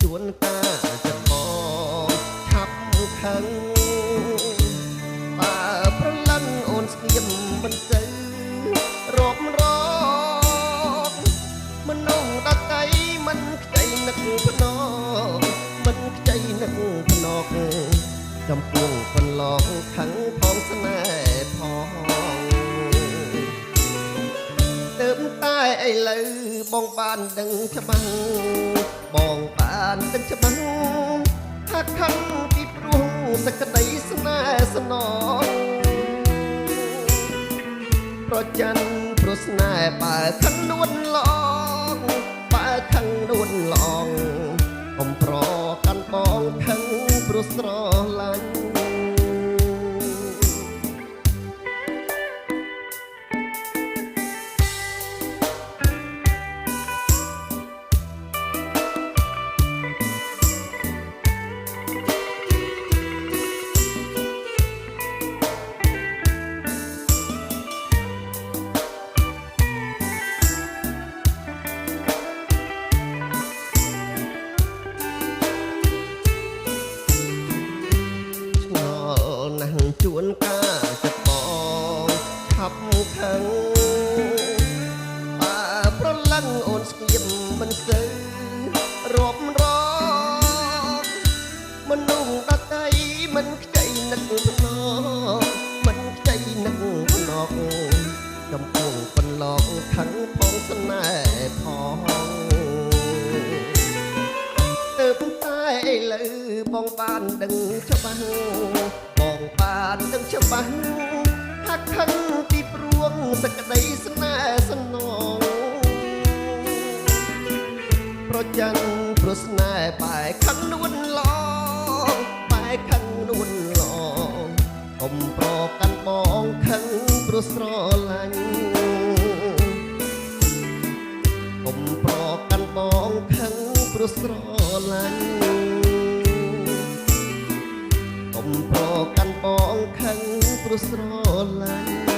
ជួនកាចិត្តបងឆាប់ខឹងបើប្រលឹងអូនស្ងៀមមិនទៅរាប់រកមនុស្សដតីមិនខ្ចីនឹកភ្នងមិនខ្ចីនឹកភ្នងចំពោះកន្លងខឹងផងស្នេហ៍ផងទើបតែឥឡូវបងបានដឹងច្បាស់បងបានដឹងច្បាស់ថាខឹងពីព្រោះសក្តីស្នេហ៍ស្នងប្រច័នព្រោះស្នេហ៍បើខឹងនួនឡងបើខឹងនួនឡងកុំប្រកាន់បងខឹងព្រោះស្រឡាញ់ជួនកាចិត្តបងឆាប់ខឹងបើប្រលឹងអូនស្ងៀមមិនទៅរាប់រកមនុស្សដតីមិនខ្ចីនឹកភ្នងមិនខ្ចីនឹកភ្នងចំពោះកន្លងខឹងផងស្នេហ៍ផងទើបតែឥឡូវបងបានដឹងច្បាស់បងបានដឹងច្បាស់ថាខឹងពីព្រោះសក្តីស្នេហ៍ស្នងប្រច័នព្រោះស្នេហ៍បែកខឹងនួនឡងបែកខឹងនួនឡងកុំប្រកាន់បងខឹងព្រោះស្រឡាញ់កុំប្រកាន់បងខឹងព្រោះស្រឡាញ់កុំប្រកាន់បងខឹងព្រោះស្រឡាញ់